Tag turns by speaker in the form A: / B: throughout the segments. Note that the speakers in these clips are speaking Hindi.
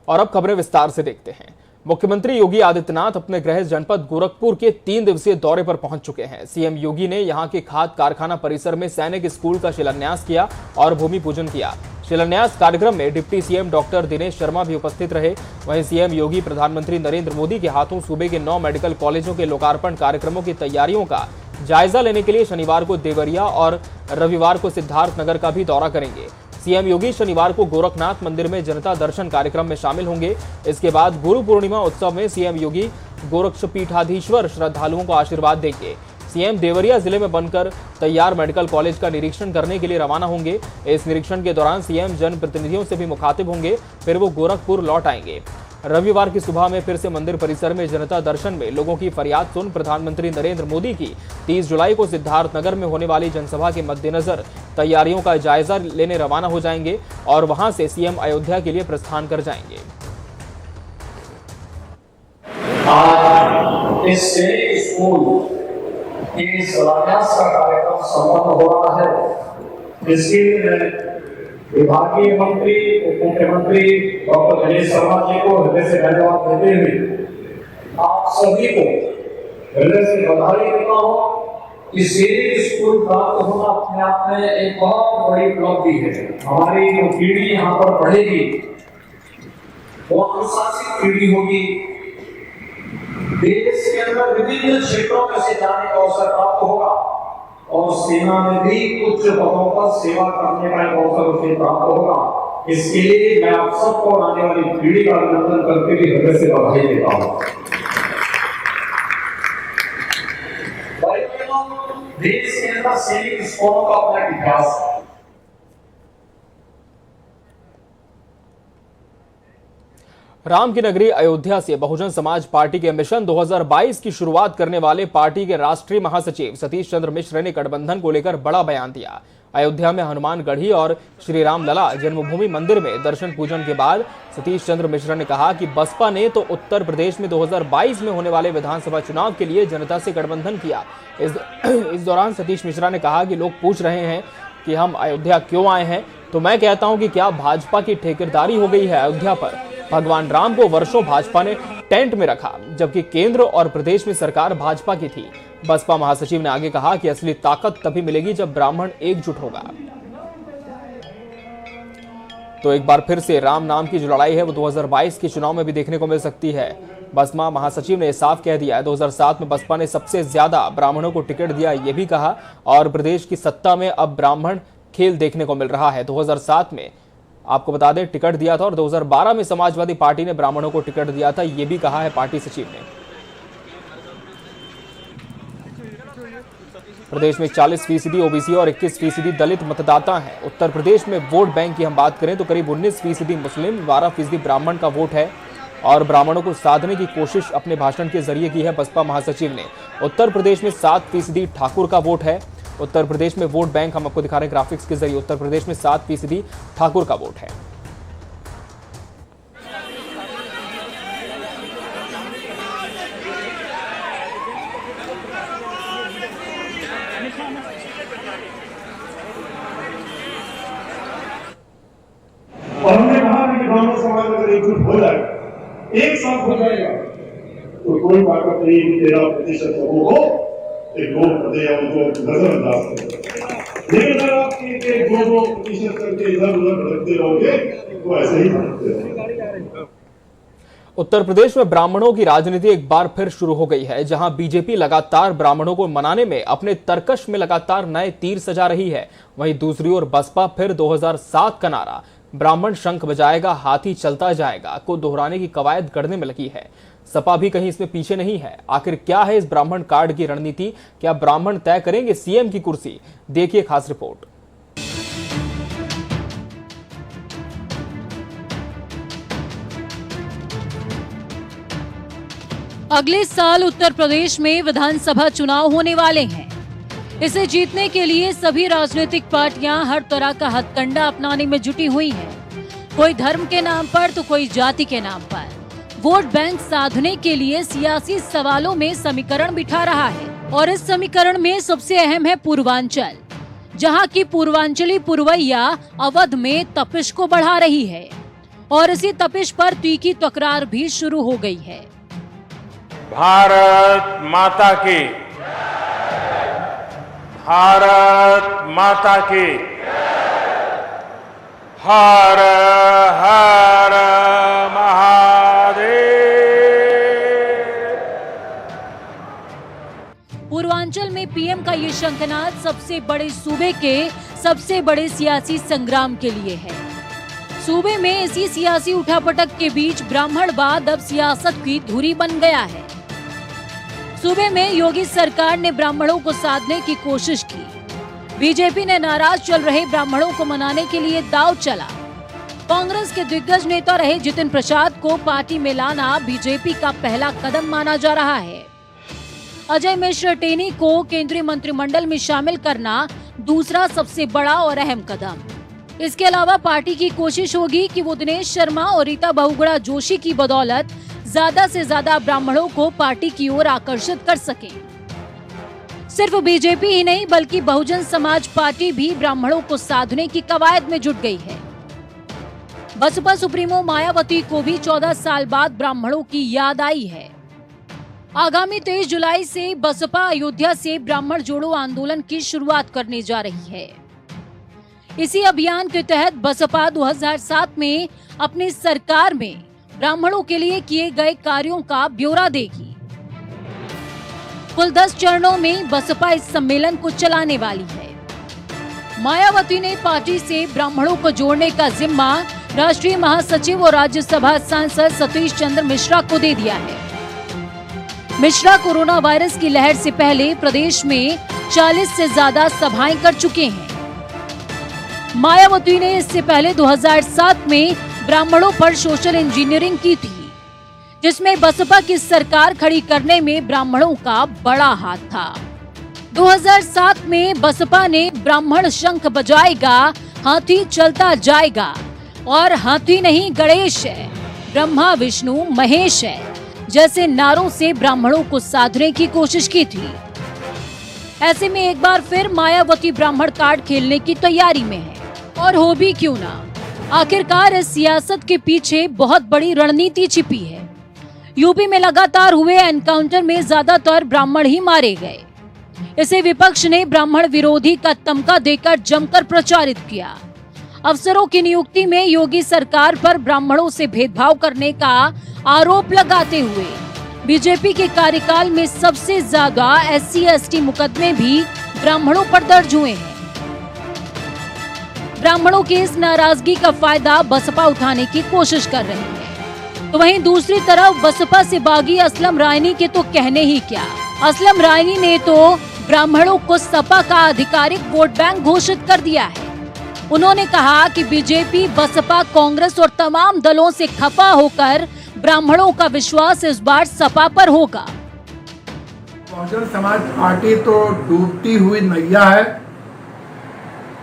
A: और अब खबरें विस्तार से देखते हैं। मुख्यमंत्री योगी आदित्यनाथ अपने गृह जनपद गोरखपुर के 3 दिवसीय दौरे पर पहुंच चुके हैं। सीएम योगी ने यहां के खाद कारखाना परिसर में सैनिक स्कूल का शिलान्यास किया और भूमि पूजन किया। शिलान्यास कार्यक्रम में deputy CM doctor Dinesh Sharma भी उपस्थित रहे। वहीं सीएम योगी प्रधानमंत्री नरेंद्र मोदी के हाथों सूबे के 9 मेडिकल कॉलेजों के लोकार्पण कार्यक्रमों की तैयारियों का जायजा लेने के लिए शनिवार को देवरिया और रविवार को सिद्धार्थनगर का भी दौरा करेंगे। सीएम योगी शनिवार को गोरखनाथ मंदिर में जनता दर्शन कार्यक्रम में शामिल होंगे। इसके बाद गुरु पूर्णिमा उत्सव में सीएम योगी गोरक्षपीठाधीश्वर श्रद्धालुओं को आशीर्वाद देंगे। सीएम देवरिया जिले में बनकर तैयार मेडिकल कॉलेज का निरीक्षण करने के लिए रवाना होंगे। इस निरीक्षण के दौरान सीएम जनप्रतिनिधियों से भी मुखातिब होंगे, फिर वो गोरखपुर लौट आएंगे। रविवार की सुबह में फिर से मंदिर परिसर में जनता दर्शन में लोगों की फरियाद सुन प्रधानमंत्री नरेंद्र मोदी की 30 जुलाई को सिद्धार्थनगर में होने वाली जनसभा के मद्देनजर तैयारियों का जायजा लेने रवाना हो जाएंगे और वहां से सीएम अयोध्या के लिए प्रस्थान कर जाएंगे।
B: आज इस स्कूल के शिलान्यास का कार्यक्रम संपन्न हो रहा है। इसके लिए विभागीय मंत्री उप मुख्यमंत्री डॉक्टर दिनेश शर्मा जी को हृदय से धन्यवाद देते हुए आप सभी को हृदय से बधाई देता हूँ कि सैनिक स्कूल प्राप्त होना अपने आप में एक बहुत बड़ी उपलब्धि है। हमारी जो पीढ़ी यहाँ पर पढ़ेगी वो अनुशासित पीढ़ी होगी। देश के अंदर विभिन्न क्षेत्रों में से जाने का अवसर प्राप्त होगा और सेना में भी उच्च पदों पर सेवा करने का एक अवसर उसे प्राप्त होगा। इसके लिए मैं आप सबको आने वाली पीढ़ी का अभिनंदन करके भी हृदय से बधाई देता हूँ। देश के अंदर सैनिक स्कूलों का अपना इतिहास है।
A: राम की नगरी अयोध्या से बहुजन समाज पार्टी के मिशन 2022 की शुरुआत करने वाले पार्टी के राष्ट्रीय महासचिव सतीश चंद्र मिश्र ने गठबंधन को लेकर बड़ा बयान दिया। अयोध्या में हनुमानगढ़ी और श्री राम लला जन्मभूमि मंदिर में दर्शन पूजन के बाद सतीश चंद्र मिश्र ने कहा कि बसपा ने तो उत्तर प्रदेश में 2022 में होने वाले विधानसभा चुनाव के लिए जनता से गठबंधन किया। इस दौरान सतीश मिश्रा ने कहा कि लोग पूछ रहे हैं कि हम अयोध्या क्यों आए हैं, तो मैं कहता हूं कि क्या भाजपा की ठेकेदारी हो गई है अयोध्या पर। भगवान राम को वर्षों भाजपा ने टेंट में रखा, जबकि केंद्र और प्रदेश में सरकार भाजपा की थी। बसपा महासचिव ने आगे कहा कि असली ताकत तभी मिलेगी जब ब्राह्मण एकजुट होगा। तो एक बार फिर से राम नाम की जो लड़ाई है वो 2022 के चुनाव में भी देखने को मिल सकती है। बसपा महासचिव ने साफ कह दिया है 2007 में बसपा ने सबसे ज्यादा ब्राह्मणों को टिकट दिया, ये भी कहा, और प्रदेश की सत्ता में अब ब्राह्मण खेल देखने को मिल रहा है। 2007 में आपको बता दें टिकट दिया था और 2012 में समाजवादी पार्टी ने ब्राह्मणों को टिकट दिया था, ये भी कहा है पार्टी सचिव ने। प्रदेश में 40% ओबीसी और 21% दलित मतदाता हैं। उत्तर प्रदेश में वोट बैंक की हम बात करें तो करीब 19% मुस्लिम, 12% ब्राह्मण का वोट है और ब्राह्मणों को साधने की कोशिश अपने भाषण के जरिए की है बसपा महासचिव ने। उत्तर प्रदेश में 7% ठाकुर का वोट है। उत्तर प्रदेश में वोट बैंक हम आपको दिखा रहे हैं ग्राफिक्स के जरिए। उत्तर प्रदेश में 7% ठाकुर का वोट है।
C: और हमने कहा कि ब्राह्मण समाज अगर एकजुट हो जाए, एक साथ हो जाएगा, तो कोई ताकत नहीं 13% लोगों को एक वोट दे या उनको नजरअंदाज करें। लेकिन अगर आप 1-2% करके इधर उधर भटकते रहोगे तो ऐसे ही भटकते रहोगे।
A: उत्तर प्रदेश में ब्राह्मणों की राजनीति एक बार फिर शुरू हो गई है, जहां बीजेपी लगातार ब्राह्मणों को मनाने में अपने तरकश में लगातार नए तीर सजा रही है। वहीं दूसरी ओर बसपा फिर 2007 का नारा ब्राह्मण शंख बजाएगा हाथी चलता जाएगा को दोहराने की कवायद करने में लगी है। सपा भी कहीं इसमें पीछे नहीं है। आखिर क्या है इस ब्राह्मण कार्ड की रणनीति? क्या ब्राह्मण तय करेंगे सीएम की कुर्सी? देखिए खास रिपोर्ट।
D: अगले साल उत्तर प्रदेश में विधानसभा चुनाव होने वाले हैं। इसे जीतने के लिए सभी राजनीतिक पार्टियां हर तरह का हथकंडा अपनाने में जुटी हुई हैं। कोई धर्म के नाम पर तो कोई जाति के नाम पर वोट बैंक साधने के लिए सियासी सवालों में समीकरण बिठा रहा है। और इस समीकरण में सबसे अहम है पूर्वांचल, जहां की पूर्वांचली पुरवैया अवध में तपिश को बढ़ा रही है। और इसी तपिश पर तीखी तकरार भी शुरू हो गई है।
E: भारत माता की, भारत माता की, हर हर महादेव।
D: पूर्वांचल में पीएम का ये शंखनाद सबसे बड़े सूबे के सबसे बड़े सियासी संग्राम के लिए है। सूबे में इसी सियासी उठापटक के बीच ब्राह्मणवाद अब सियासत की धुरी बन गया है। सूबे में योगी सरकार ने ब्राह्मणों को साधने की कोशिश की। बीजेपी ने नाराज चल रहे ब्राह्मणों को मनाने के लिए दांव चला। कांग्रेस के दिग्गज नेता रहे जितिन प्रसाद को पार्टी में लाना बीजेपी का पहला कदम माना जा रहा है। अजय मिश्र टेनी को केंद्रीय मंत्रिमंडल में शामिल करना दूसरा सबसे बड़ा और अहम कदम। इसके अलावा पार्टी की कोशिश होगी कि वो दिनेश शर्मा और रीता बहुगुणा जोशी की बदौलत ज्यादा से ज्यादा ब्राह्मणों को पार्टी की ओर आकर्षित कर सके। सिर्फ बीजेपी ही नहीं बल्कि बहुजन समाज पार्टी भी ब्राह्मणों को साधने की कवायद में जुट गई है। बसपा सुप्रीमो मायावती को भी 14 साल बाद ब्राह्मणों की याद आई है। आगामी 23 जुलाई से बसपा अयोध्या से ब्राह्मण जोड़ो आंदोलन की शुरुआत करने जा रही है। इसी अभियान के तहत बसपा 2007 में अपनी सरकार में ब्राह्मणों के लिए किए गए कार्यों का ब्यौरा देगी। कुल 10 चरणों में बसपा इस सम्मेलन को चलाने वाली है। मायावती ने पार्टी से ब्राह्मणों को जोड़ने का जिम्मा राष्ट्रीय महासचिव और राज्यसभा सांसद सतीश चंद्र मिश्रा को दे दिया है। मिश्रा कोरोना वायरस की लहर से पहले प्रदेश में 40 से ज्यादा सभाएं कर चुके हैं। मायावती ने इससे पहले 2007 में ब्राह्मणों पर सोशल इंजीनियरिंग की थी, जिसमें बसपा की सरकार खड़ी करने में ब्राह्मणों का बड़ा हाथ था। 2007 में बसपा ने ब्राह्मण शंख बजाएगा, हाथी चलता जाएगा और हाथी नहीं गणेश है, ब्रह्मा विष्णु महेश है जैसे नारों से ब्राह्मणों को साधने की कोशिश की थी। ऐसे में एक बार फिर मायावती ब्राह्मण कार्ड खेलने की तैयारी में है। और हो भी क्यों ना, आखिरकार इस सियासत के पीछे बहुत बड़ी रणनीति छिपी है। यूपी में लगातार हुए एनकाउंटर में ज्यादातर ब्राह्मण ही मारे गए। इसे विपक्ष ने ब्राह्मण विरोधी का तमगा देकर जमकर प्रचारित किया। अफसरों की नियुक्ति में योगी सरकार पर ब्राह्मणों से भेदभाव करने का आरोप लगाते हुए बीजेपी के कार्यकाल में सबसे ज्यादा SC/ST मुकदमे भी ब्राह्मणों पर दर्ज हुए हैं। ब्राह्मणों की इस नाराजगी का फायदा बसपा उठाने की कोशिश कर रही है। तो वहीं दूसरी तरफ बसपा से बागी असलम रायनी के तो कहने ही क्या। असलम रायनी ने तो ब्राह्मणों को सपा का आधिकारिक वोट बैंक घोषित कर दिया है। उन्होंने कहा कि बीजेपी, बसपा, कांग्रेस और तमाम दलों से खफा होकर ब्राह्मणों का विश्वास इस बार सपा पर होगा।
F: बहुजन समाज पार्टी तो डूबती हुई नैया है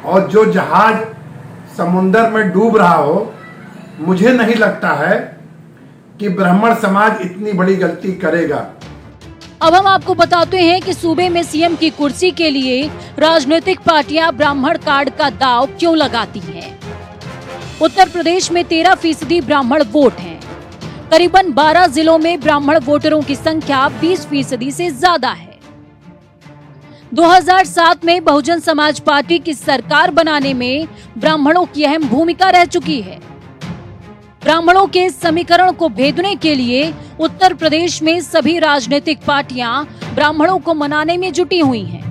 F: और जो जहाज समुंदर में डूब रहा हो, मुझे नहीं लगता है कि ब्राह्मण समाज इतनी बड़ी गलती करेगा।
D: अब हम आपको बताते हैं कि सूबे में सीएम की कुर्सी के लिए राजनीतिक पार्टियां ब्राह्मण कार्ड का दांव क्यों लगाती हैं। उत्तर प्रदेश में 13% ब्राह्मण वोट हैं। करीबन 12 जिलों में ब्राह्मण वोटरों की संख्या 20% से ज्यादा है। 2007 में बहुजन समाज पार्टी की सरकार बनाने में ब्राह्मणों की अहम भूमिका रह चुकी है। ब्राह्मणों के समीकरण को भेदने के लिए उत्तर प्रदेश में सभी राजनीतिक पार्टियां ब्राह्मणों को मनाने में जुटी हुई हैं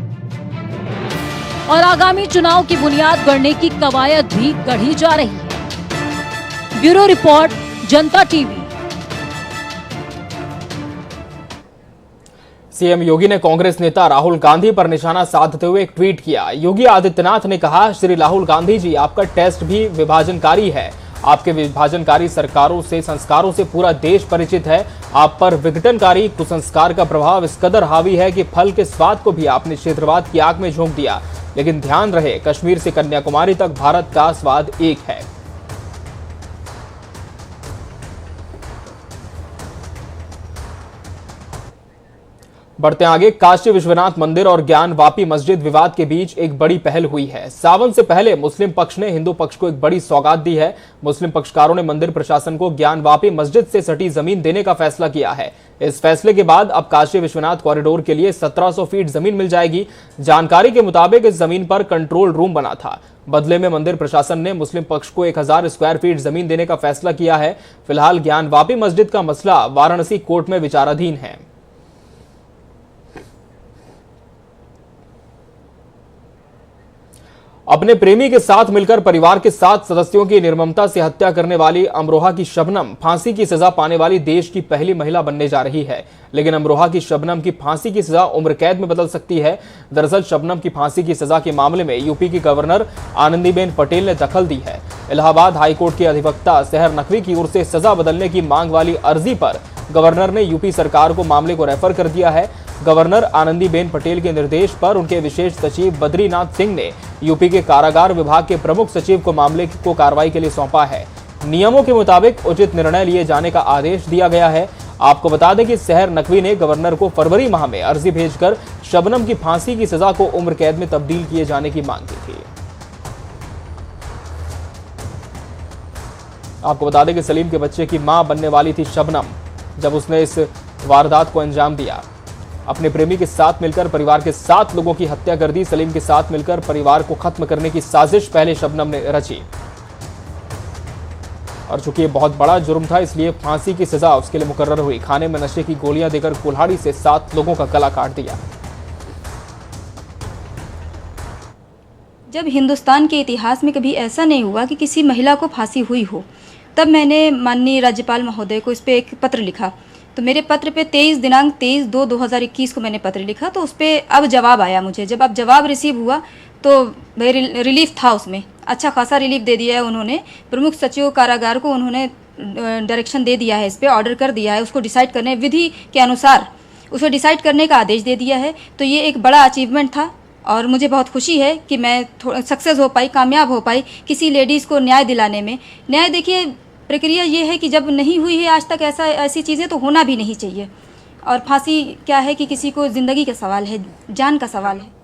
D: और आगामी चुनाव की बुनियाद गढ़ने की कवायद भी गढ़ी जा रही है। ब्यूरो रिपोर्ट, जनता टीवी।
A: सीएम योगी ने कांग्रेस नेता राहुल गांधी पर निशाना साधते हुए एक ट्वीट किया। योगी आदित्यनाथ ने कहा, श्री राहुल गांधी जी, आपका टेस्ट भी विभाजनकारी है। आपके विभाजनकारी सरकारों से, संस्कारों से पूरा देश परिचित है। आप पर विघटनकारी कुसंस्कार का प्रभाव इस कदर हावी है कि फल के स्वाद को भी आपने क्षेत्रवाद की आग में झोंक दिया। लेकिन ध्यान रहे, कश्मीर से कन्याकुमारी तक भारत का स्वाद एक है। बढ़ते आगे, काशी विश्वनाथ मंदिर और ज्ञान वापी मस्जिद विवाद के बीच एक बड़ी पहल हुई है। सावन से पहले मुस्लिम पक्ष ने हिंदू पक्ष को एक बड़ी सौगात दी है। मुस्लिम पक्षकारों ने मंदिर प्रशासन को ज्ञान वापी मस्जिद से सटी जमीन देने का फैसला किया है। इस फैसले के बाद अब काशी विश्वनाथ कॉरिडोर के लिए 1700 फीट जमीन मिल जाएगी। जानकारी के मुताबिक इस जमीन पर कंट्रोल रूम बना था। बदले में मंदिर प्रशासन ने मुस्लिम पक्ष को 1000 स्क्वायर फीट जमीन देने का फैसला किया है। फिलहाल ज्ञान वापी मस्जिद का मसला वाराणसी कोर्ट में विचाराधीन है। अपने प्रेमी के साथ मिलकर परिवार के 7 सदस्यों की निर्ममता से हत्या करने वाली अमरोहा की शबनम फांसी की सजा पाने वाली देश की पहली महिला बनने जा रही है। लेकिन अमरोहा की शबनम की फांसी की सजा उम्र कैद में बदल सकती है। दरअसल शबनम की फांसी की सजा के मामले में यूपी की गवर्नर आनंदीबेन पटेल ने दखल दी है। इलाहाबाद हाईकोर्ट के अधिवक्ता सहर नकवी की ओर से सजा बदलने की मांग वाली अर्जी पर गवर्नर ने यूपी सरकार को मामले को रेफर कर दिया है। गवर्नर आनंदीबेन पटेल के निर्देश पर उनके विशेष सचिव बद्रीनाथ सिंह ने यूपी के कारागार विभाग के प्रमुख सचिव को मामले को कार्रवाई के लिए सौंपा है। नियमों के मुताबिक उचित निर्णय लिए जाने का आदेश दिया गया है। आपको बता दें कि सहर नकवी ने गवर्नर को फरवरी माह में अर्जी भेजकर शबनम की फांसी की सजा को उम्र कैद में तब्दील किए जाने की मांग की थी। आपको बता दें कि सलीम के बच्चे की मां बनने वाली थी शबनम जब उसने इस वारदात को अंजाम दिया। अपने प्रेमी के साथ मिलकर परिवार के 7 लोगों की हत्या कर दी। सलीम के साथ मिलकर परिवार को खत्म करने की साजिश पहले शबनम ने रची और चूंकि ये बहुत बड़ा जुर्म था इसलिए फांसी की सजा उसके लिए मुकर्रर हुई। खाने में नशे की गोलियां देकर कुल्हाड़ी से 7 लोगों का गला काट दिया।
G: जब हिंदुस्तान के इतिहास में कभी ऐसा नहीं हुआ कि किसी महिला को फांसी हुई हो, तब मैंने माननीय राज्यपाल महोदय को इस पर एक पत्र लिखा। तो मेरे पत्र पे 23/2/2021 को मैंने पत्र लिखा, तो उस पर अब जवाब आया मुझे। जब अब जवाब रिसीव हुआ तो रिलीफ था, उसमें अच्छा खासा रिलीफ दे दिया है उन्होंने। प्रमुख सचिव कारागार को उन्होंने डायरेक्शन दे दिया है, इस पर ऑर्डर कर दिया है, उसको डिसाइड करने विधि के अनुसार उसे डिसाइड करने का आदेश दे दिया है। तो ये एक बड़ा अचीवमेंट था और मुझे बहुत खुशी है कि मैं सक्सेस हो पाई, कामयाब हो पाई किसी लेडीज़ को न्याय दिलाने में। न्याय देखिए प्रक्रिया ये है कि जब नहीं हुई है आज तक ऐसी चीज़ें तो होना भी नहीं चाहिए। और फांसी क्या है कि किसी को जिंदगी का सवाल है, जान का सवाल है।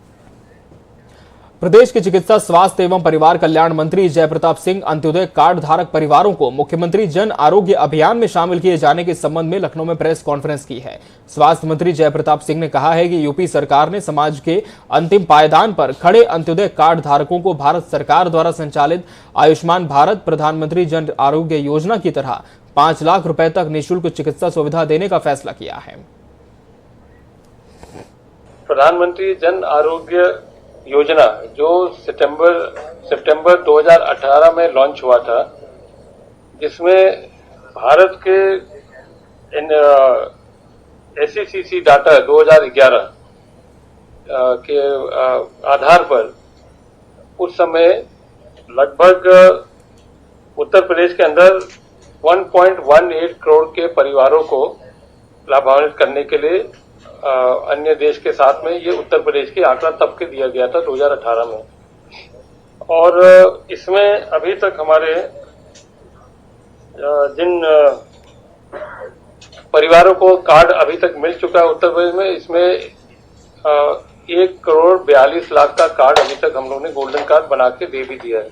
A: प्रदेश के चिकित्सा, स्वास्थ्य एवं परिवार कल्याण मंत्री जयप्रताप सिंह अंत्योदय कार्ड धारक परिवारों को मुख्यमंत्री जन आरोग्य अभियान में शामिल किए जाने के संबंध में लखनऊ में प्रेस कॉन्फ्रेंस की है। स्वास्थ्य मंत्री जयप्रताप सिंह ने कहा है कि यूपी सरकार ने समाज के अंतिम पायदान पर खड़े अंत्योदय कार्ड धारकों को भारत सरकार द्वारा संचालित आयुष्मान भारत प्रधानमंत्री जन आरोग्य योजना की तरह 5 लाख रुपए तक निःशुल्क चिकित्सा सुविधा देने का फैसला किया है।
H: प्रधानमंत्री जन आरोग्य योजना जो सितंबर 2018 में लॉन्च हुआ था, जिसमें भारत के SECC डाटा 2011 के आधार पर उस समय लगभग उत्तर प्रदेश के अंदर 1.18 करोड़ के परिवारों को लाभान्वित करने के लिए अन्य देश के साथ में ये उत्तर प्रदेश की आंकड़ा तब के दिया गया था 2018 में। और इसमें अभी तक हमारे जिन परिवारों को कार्ड अभी तक मिल चुका है उत्तर प्रदेश में, इसमें 1,42,00,000 का कार्ड अभी तक हम लोगों ने गोल्डन कार्ड बना के दे भी दिया है।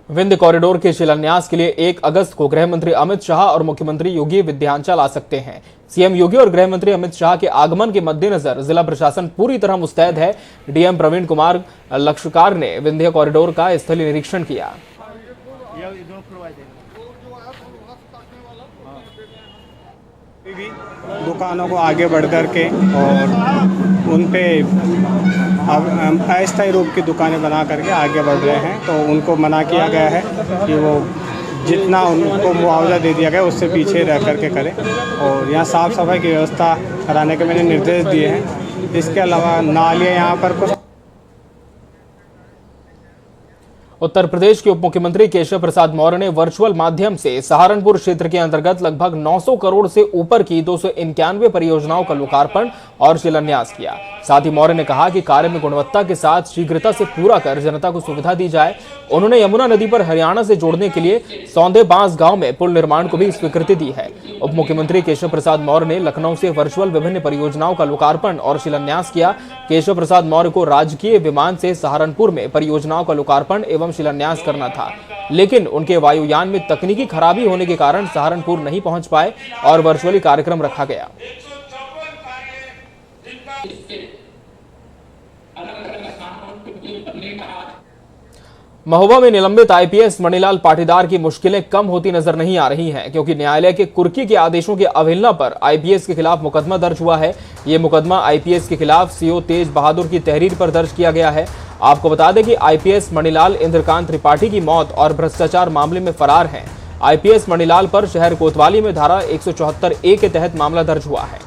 A: विंध्य कॉरिडोर के शिलान्यास के लिए 1 अगस्त को गृह मंत्री अमित शाह और मुख्यमंत्री योगी विंध्याचल आ सकते हैं। सीएम योगी और गृह मंत्री अमित शाह के आगमन के मद्देनजर जिला प्रशासन पूरी तरह मुस्तैद है। डीएम प्रवीण कुमार लक्षकार ने विंध्य कॉरिडोर का स्थलीय निरीक्षण किया।
I: दुकानों को आगे बढ़ कर के और उन पे अस्थायी रूप की दुकानें बना करके आगे बढ़ रहे हैं, तो उनको मना किया गया है कि वो जितना उनको मुआवजा दे दिया गया उससे पीछे रह करके करें। और यहाँ साफ़ सफाई की व्यवस्था कराने के मैंने निर्देश दिए हैं। इसके अलावा नालियाँ यहाँ पर कुछ
A: उत्तर प्रदेश के उप मुख्यमंत्री केशव प्रसाद मौर्य ने वर्चुअल माध्यम से सहारनपुर क्षेत्र के अंतर्गत लगभग 900 करोड़ से ऊपर की 291 परियोजनाओं का लोकार्पण और शिलान्यास किया। साथ ही मौर्य ने कहा कि कार्य में गुणवत्ता के साथ शीघ्रता से पूरा कर जनता को सुविधा दी जाए। उन्होंने यमुना नदी पर हरियाणा से जोड़ने के लिए सौंधे बांस गांव में पुल निर्माण को भी स्वीकृति दी है। उप मुख्यमंत्री केशव प्रसाद मौर्य ने लखनऊ से वर्चुअल विभिन्न परियोजनाओं का लोकार्पण और शिलान्यास किया। केशव प्रसाद मौर्य को राजकीय विमान से सहारनपुर में परियोजनाओं का लोकार्पण एवं शिलान्यास करना था, लेकिन उनके वायुयान में तकनीकी खराबी होने के कारण सहारनपुर नहीं पहुंच पाए और वर्चुअली कार्यक्रम रखा गया। महोबा में निलंबित आईपीएस मणिलाल पाटीदार की मुश्किलें कम होती नजर नहीं आ रही हैं, क्योंकि न्यायालय के कुर्की के आदेशों की अवहेलना पर आईपीएस के खिलाफ मुकदमा दर्ज हुआ है। ये मुकदमा आईपीएस के खिलाफ सीओ तेज बहादुर की तहरीर पर दर्ज किया गया है। आपको बता दें कि आईपीएस मणिलाल इंद्रकांत त्रिपाठी की मौत और भ्रष्टाचार मामले में फरार हैं। आईपीएस मणिलाल पर शहर कोतवाली में धारा 174A के तहत मामला दर्ज हुआ है।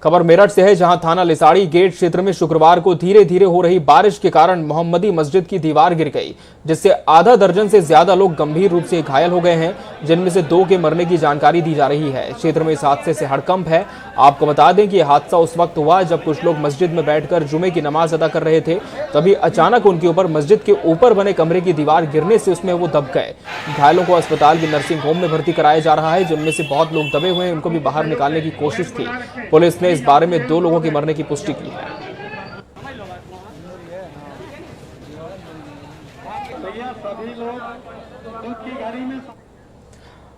A: खबर मेरठ से है, जहां थाना लिसाड़ी गेट क्षेत्र में शुक्रवार को धीरे धीरे हो रही बारिश के कारण मोहम्मदी मस्जिद की दीवार गिर गई, जिससे आधा दर्जन से ज्यादा लोग गंभीर रूप से घायल हो गए हैं, जिनमें से 2 के मरने की जानकारी दी जा रही है। क्षेत्र में इस हादसे से हड़कंप है। आपको बता दें कि यह हादसा उस वक्त हुआ जब कुछ लोग मस्जिद में बैठकर जुमे की नमाज अदा कर रहे थे। तभी अचानक उनके ऊपर मस्जिद के ऊपर बने कमरे की दीवार गिरने से उसमें वो दब गए। घायलों को अस्पताल की नर्सिंग होम में भर्ती कराया जा रहा है, जिनमें से बहुत लोग दबे हुए हैं। उनको भी बाहर निकालने की कोशिश थी। पुलिस ने इस बारे में 2 लोगों के मरने की पुष्टि की है।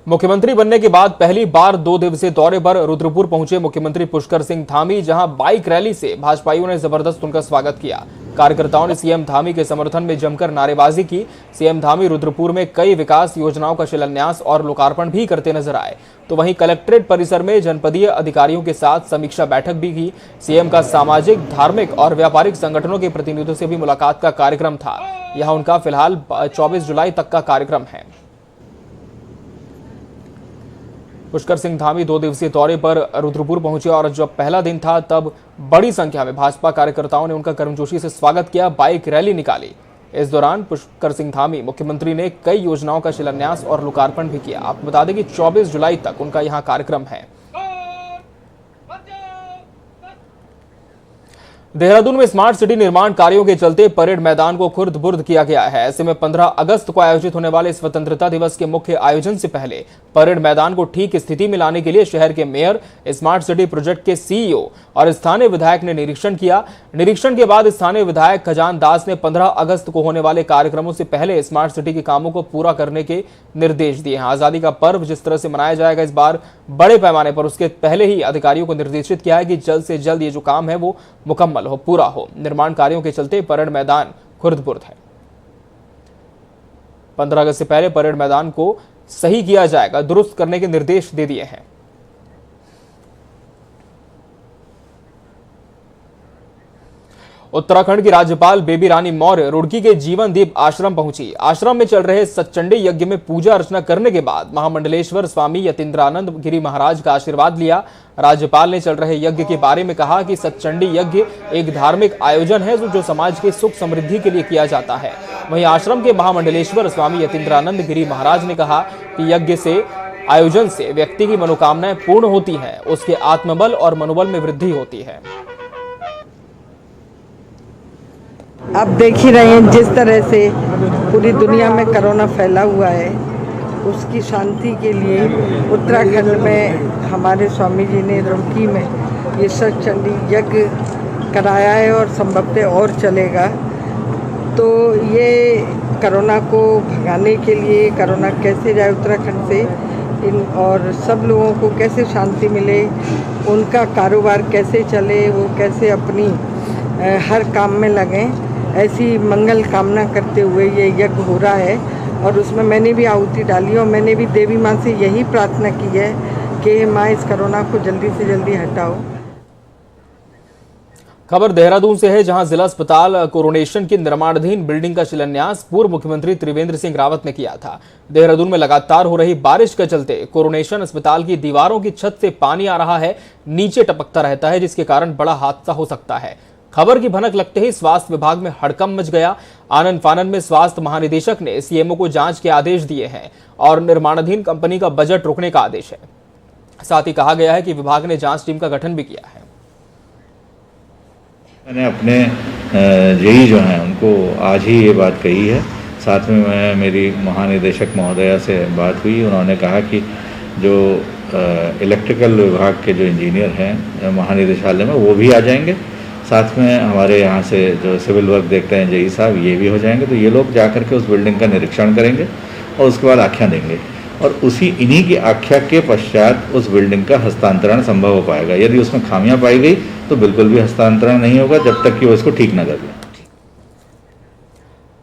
A: मुख्यमंत्री बनने के बाद पहली बार 2 दिवसीय दौरे पर रुद्रपुर पहुंचे मुख्यमंत्री पुष्कर सिंह धामी, जहां बाइक रैली से भाजपाइयों ने जबरदस्त उनका स्वागत किया। कार्यकर्ताओं ने सीएम धामी के समर्थन में जमकर नारेबाजी की। सीएम धामी रुद्रपुर में कई विकास योजनाओं का शिलान्यास और लोकार्पण भी करते नजर आए। तो वहीं कलेक्ट्रेट परिसर में जनपदीय अधिकारियों के साथ समीक्षा बैठक भी की। सीएम का सामाजिक, धार्मिक और व्यापारिक संगठनों के प्रतिनिधियों से भी मुलाकात का कार्यक्रम था। यहां उनका फिलहाल 24 जुलाई तक का कार्यक्रम है। पुष्कर सिंह धामी 2 दिवसीय दौरे पर रुद्रपुर पहुंचे और जब पहला दिन था तब बड़ी संख्या में भाजपा कार्यकर्ताओं ने उनका गर्मजोशी से स्वागत किया, बाइक रैली निकाली। इस दौरान पुष्कर सिंह धामी मुख्यमंत्री ने कई योजनाओं का शिलान्यास और लोकार्पण भी किया। आपको बता दें कि 24 जुलाई तक उनका यहां कार्यक्रम है। देहरादून में स्मार्ट सिटी निर्माण कार्यों के चलते परेड मैदान को खुर्द-बुर्द किया गया है। ऐसे में 15 अगस्त को आयोजित होने वाले स्वतंत्रता दिवस के मुख्य आयोजन से पहले परेड मैदान को ठीक स्थिति में लाने के लिए शहर के मेयर, स्मार्ट सिटी प्रोजेक्ट के सीईओ और स्थानीय विधायक ने निरीक्षण किया। निरीक्षण के बाद स्थानीय विधायक खजान दास ने 15 अगस्त को होने वाले कार्यक्रमों से पहले स्मार्ट सिटी के कामों को पूरा करने के निर्देश दिए हैं। आजादी का पर्व जिस तरह से मनाया जाएगा इस बार बड़े पैमाने पर, उसके पहले ही अधिकारियों को निर्देशित किया है कि जल्द से जल्द ये जो काम है वो मुकम्मल हो, पूरा हो। निर्माण कार्यों के चलते परेड मैदान खुर्द-बुर्द है। 15 अगस्त से पहले परेड मैदान को सही किया जाएगा, दुरुस्त करने के निर्देश दे दिए हैं। उत्तराखंड की राज्यपाल बेबी रानी मौर्य रुड़की के जीवन दीप आश्रम पहुंची। आश्रम में चल रहे सतचंडी यज्ञ में पूजा अर्चना करने के बाद महामंडलेश्वर स्वामी यतीन्द्रानंद गिरी महाराज का आशीर्वाद लिया। राज्यपाल ने चल रहे यज्ञ के बारे में कहा कि सतचंडी यज्ञ एक धार्मिक आयोजन है जो समाज के सुख समृद्धि के लिए किया जाता है। वहीं आश्रम के महामंडलेश्वर स्वामी यतीन्द्रानंद गिरी महाराज ने कहा कि यज्ञ से, आयोजन से व्यक्ति की मनोकामनाएं पूर्ण होती है, उसके आत्मबल और मनोबल में वृद्धि होती है।
J: आप देख ही रहे हैं जिस तरह से पूरी दुनिया में कोरोना फैला हुआ है, उसकी शांति के लिए उत्तराखंड में हमारे स्वामी जी ने रुड़की में ये सतचंडी यज्ञ कराया है और संभवतः और चलेगा। तो ये कोरोना को भगाने के लिए, कोरोना कैसे जाए उत्तराखंड से और सब लोगों को कैसे शांति मिले, उनका कारोबार कैसे चले, वो कैसे अपनी हर काम में लगें, ऐसी मंगल कामना करते हुए ये यज्ञ हो रहा है। और उसमें मैंने भी आहुति डाली और मैंने भी देवी माँ से यही प्रार्थना की है कि माँ इस कोरोना को जल्दी से जल्दी हटाओ।
A: खबर देहरादून से है, जहां जिला अस्पताल कोरोनेशन की निर्माणाधीन बिल्डिंग का शिलान्यास पूर्व मुख्यमंत्री त्रिवेंद्र सिंह रावत ने किया था। देहरादून में लगातार हो रही बारिश के चलते कोरोनेशन अस्पताल की दीवारों की छत से पानी आ रहा है, नीचे टपकता रहता है, जिसके कारण बड़ा हादसा हो सकता है। खबर की भनक लगते ही स्वास्थ्य विभाग में हड़कंप मच गया। आनन फानन में स्वास्थ्य महानिदेशक ने सीएमओ को जांच के आदेश दिए हैं और निर्माणाधीन कंपनी का बजट रोकने का आदेश है। साथ ही कहा गया है कि विभाग ने जांच टीम का गठन भी किया है।
K: मैंने अपने जेई जो हैं उनको आज ही ये बात कही है। साथ में मेरी महानिदेशक महोदया से बात हुई। उन्होंने कहा कि जो इलेक्ट्रिकल विभाग के जो इंजीनियर हैं महानिदेशालय में वो भी आ जाएंगे। साथ में हमारे यहाँ से जो सिविल वर्क देखते हैं जेई साहब ये भी हो जाएंगे। तो ये लोग जाकर के उस बिल्डिंग का निरीक्षण करेंगे और उसके बाद आख्या देंगे और इन्हीं की आख्या के पश्चात उस बिल्डिंग का हस्तांतरण संभव हो पाएगा। यदि उसमें खामियां पाई गई तो बिल्कुल भी हस्तांतरण नहीं होगा जब तक कि वो इसको ठीक न कर लें।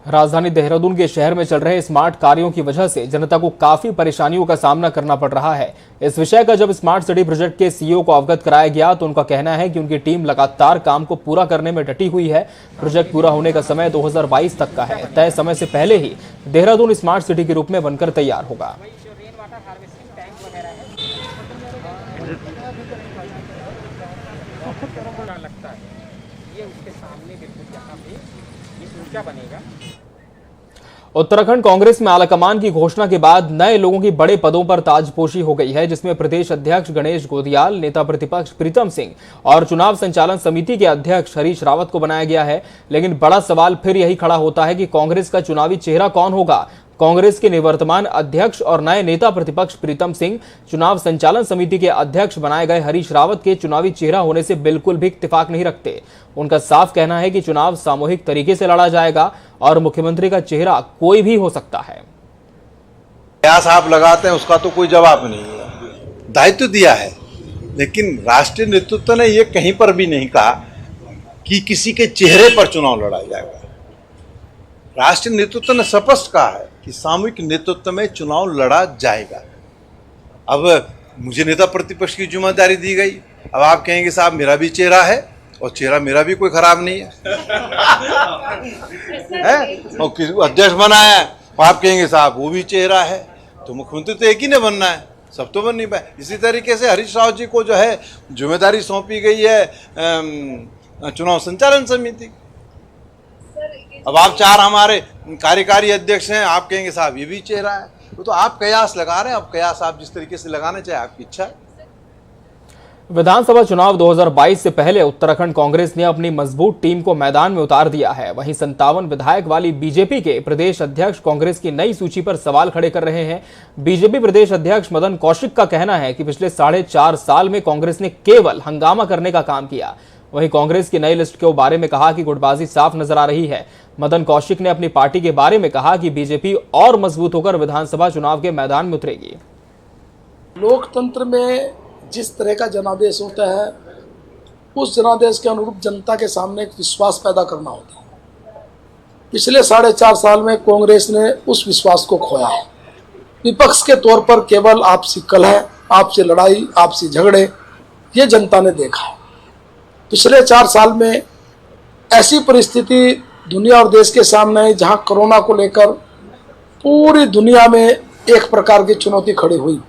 A: राजधानी देहरादून के शहर में चल रहे स्मार्ट कार्यों की वजह से जनता को काफी परेशानियों का सामना करना पड़ रहा है। इस विषय का जब स्मार्ट सिटी प्रोजेक्ट के सीईओ को अवगत कराया गया तो उनका कहना है कि उनकी टीम लगातार काम को पूरा करने में डटी हुई है। प्रोजेक्ट पूरा होने का समय 2022 तक का है। तय समय से पहले ही देहरादून स्मार्ट सिटी के रूप में बनकर तैयार होगा। उत्तराखंड कांग्रेस में आलाकमान की घोषणा के बाद नए लोगों की बड़े पदों पर ताजपोशी हो गई है, जिसमें प्रदेश अध्यक्ष गणेश गोदियाल, नेता प्रतिपक्ष प्रीतम सिंह और चुनाव संचालन समिति के अध्यक्ष हरीश रावत को बनाया गया है। लेकिन बड़ा सवाल फिर यही खड़ा होता है कि कांग्रेस का चुनावी चेहरा कौन होगा। कांग्रेस के निवर्तमान अध्यक्ष और नए नेता प्रतिपक्ष प्रीतम सिंह चुनाव संचालन समिति के अध्यक्ष बनाए गए हरीश रावत के चुनावी चेहरा होने से बिल्कुल भी इत्तेफाक नहीं रखते। उनका साफ कहना है कि चुनाव सामूहिक तरीके से लड़ा जाएगा और मुख्यमंत्री का चेहरा कोई भी हो सकता है।
L: प्रयास आप लगाते हैं उसका तो कोई जवाब नहीं है। दायित्व दिया है, लेकिन राष्ट्रीय नेतृत्व ने यह कहीं पर भी नहीं कहा कि किसी के चेहरे पर चुनाव लड़ा जाएगा। राष्ट्रीय नेतृत्व ने स्पष्ट कहा है कि सामूहिक नेतृत्व में चुनाव लड़ा जाएगा। अब मुझे नेता प्रतिपक्ष की जिम्मेदारी दी गई। अब आप कहेंगे साहब मेरा भी चेहरा है और चेहरा मेरा भी कोई खराब नहीं है, और अध्यक्ष बनाया है और आप कहेंगे साहब वो भी चेहरा है। तो मुख्यमंत्री तो एक ही ने बनना है, सब तो बन नहीं पाए। इसी तरीके से हरीश रावत जी को जो है जिम्मेदारी सौंपी गई है चुनाव संचालन समिति। अब आप चार हमारे कार्यकारी अध्यक्ष हैं, आप कहेंगे साहब ये भी चेहरा है। तो आप कयास लगा रहे हैं। अब कयास आप जिस तरीके से लगाना चाहे आपकी इच्छा है।
A: विधानसभा चुनाव 2022 से पहले उत्तराखंड कांग्रेस ने अपनी मजबूत टीम को मैदान में उतार दिया है। वहीं 57 विधायक वाली बीजेपी के प्रदेश अध्यक्ष कांग्रेस की नई सूची पर सवाल खड़े कर रहे हैं। बीजेपी प्रदेश अध्यक्ष मदन कौशिक का कहना है कि पिछले 4.5 साल में कांग्रेस ने केवल हंगामा करने का काम किया। वहीं कांग्रेस की नई लिस्ट के बारे में कहा कि गुटबाजी साफ नजर आ रही है। मदन कौशिक ने अपनी पार्टी के बारे में कहा कि बीजेपी और मजबूत होकर विधानसभा चुनाव के मैदान में उतरेगी।
M: लोकतंत्र में जिस तरह का जनादेश होता है उस जनादेश के अनुरूप जनता के सामने एक विश्वास पैदा करना होता है। पिछले 4.5 साल में कांग्रेस ने उस विश्वास को खोया है। विपक्ष के तौर पर केवल आपसी कलह, आपसी लड़ाई, आपसी झगड़े, ये जनता ने देखा है। पिछले 4 साल में ऐसी परिस्थिति दुनिया और देश के सामने है जहां कोरोना को लेकर पूरी दुनिया में एक प्रकार की चुनौती खड़ी हुई।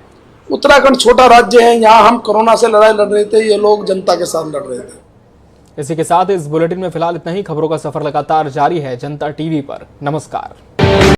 M: उत्तराखंड छोटा राज्य है, यहाँ हम कोरोना से लड़ाई लड़ रहे थे, ये लोग जनता के साथ लड़ रहे थे।
A: इसी के साथ इस बुलेटिन में फिलहाल इतना ही। खबरों का सफर लगातार जारी है जनता टीवी पर। नमस्कार।